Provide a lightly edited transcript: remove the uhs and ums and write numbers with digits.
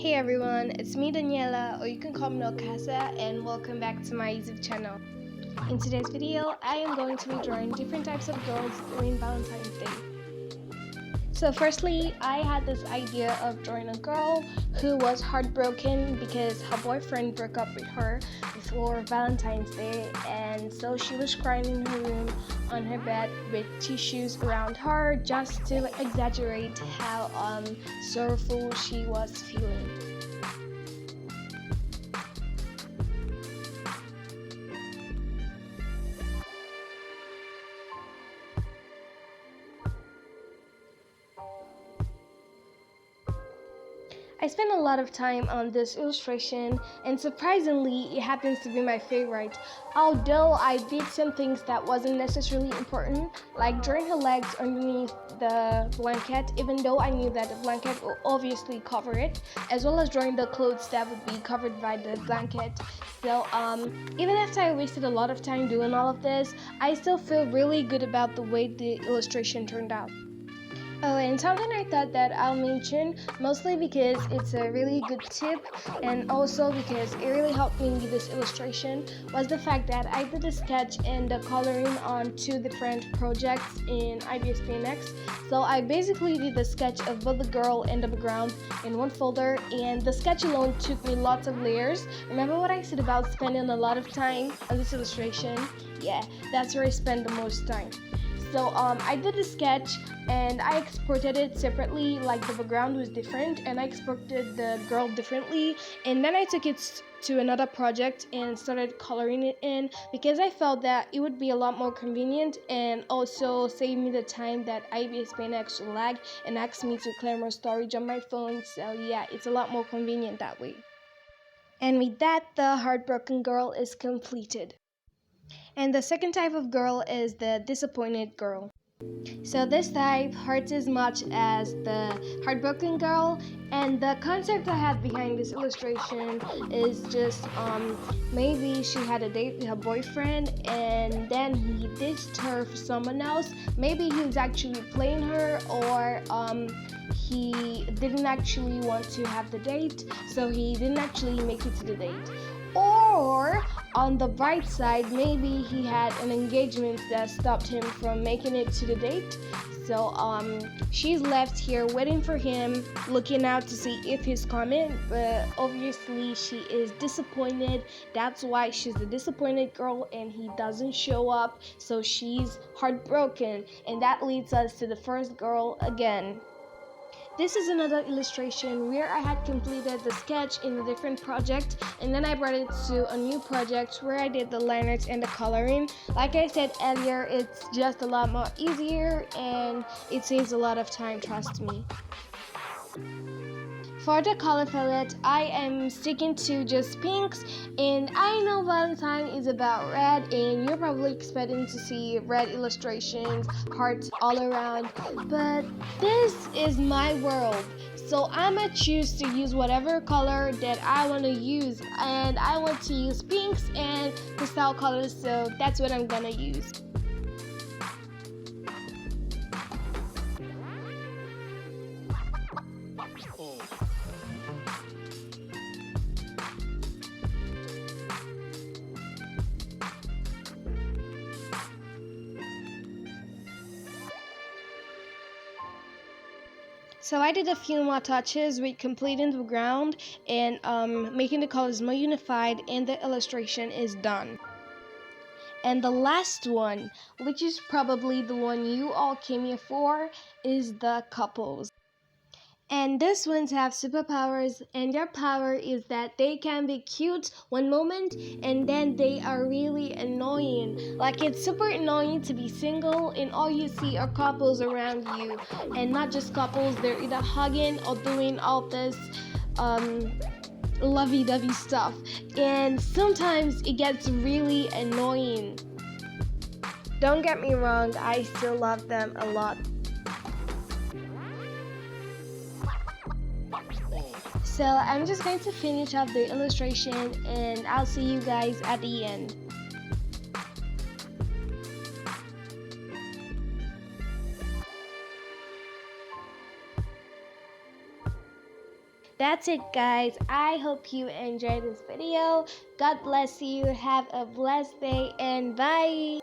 Hey everyone, it's me Daniela, or you can call me Nokasa, and welcome back to my YouTube channel. In today's video, I am going to be drawing different types of girls during Valentine's Day. So firstly, I had this idea of drawing a girl who was heartbroken because her boyfriend broke up with her before Valentine's Day, and so she was crying in her room on her bed with tissues around her just to exaggerate how sorrowful she was feeling. I spent a lot of time on this illustration, and surprisingly, it happens to be my favorite. Although I did some things that wasn't necessarily important, like drawing her legs underneath the blanket, even though I knew that the blanket will obviously cover it, as well as drawing the clothes that would be covered by the blanket. So even after I wasted a lot of time doing all of this, I still feel really good about the way the illustration turned out. Oh, and something I thought that I'll mention, mostly because it's a really good tip and also because it really helped me with this illustration, was the fact that I did a sketch and the coloring on two different projects in IBSPNX. So I basically did the sketch of both the girl and the background in one folder, and the sketch alone took me lots of layers. Remember what I said about spending a lot of time on this illustration? Yeah, that's where I spend the most time. So I did a sketch and I exported it separately, like the background was different, and I exported the girl differently, and then I took it to another project and started coloring it in because I felt that it would be a lot more convenient and also save me the time that IBSPNX will lag and ask me to clear more storage on my phone. So yeah, it's a lot more convenient that way. And with that, the heartbroken girl is completed. And the second type of girl is the disappointed girl. So this type hurts as much as the heartbroken girl, and the concept I had behind this illustration is just maybe she had a date with her boyfriend and then he ditched her for someone else. Maybe he was actually playing her, or he didn't actually want to have the date, so he didn't actually make it to the date. Or on the bright side, maybe he had an engagement that stopped him from making it to the date. So she's left here waiting for him, looking out to see if he's coming, but obviously she is disappointed. That's why she's the disappointed girl and he doesn't show up, so she's heartbroken, and that leads us to the first girl again. This is another illustration where I had completed the sketch in a different project, and then I brought it to a new project where I did the liners and the coloring. Like I said earlier, it's just a lot more easier and it saves a lot of time, trust me. For the color palette, I am sticking to just pinks, and I know Valentine is about red and you're probably expecting to see red illustrations, hearts all around, but this is my world. So I'ma choose to use whatever color that I want to use, and I want to use pinks and pastel colors, so that's what I'm gonna use. So I did a few more touches with completing the ground and making the colors more unified, and the illustration is done. And the last one, which is probably the one you all came here for, is the couples. And these ones have superpowers, and their power is that they can be cute one moment and then they are really annoying. Like, it's super annoying to be single and all you see are couples around you, and not just couples, they're either hugging or doing all this lovey-dovey stuff, and sometimes it gets really annoying. Don't get me wrong, I still love them a lot. So I'm just going to finish up the illustration and I'll see you guys at the end. that's it, guys. I hope you enjoyed this video. God bless you. Have a blessed day and bye.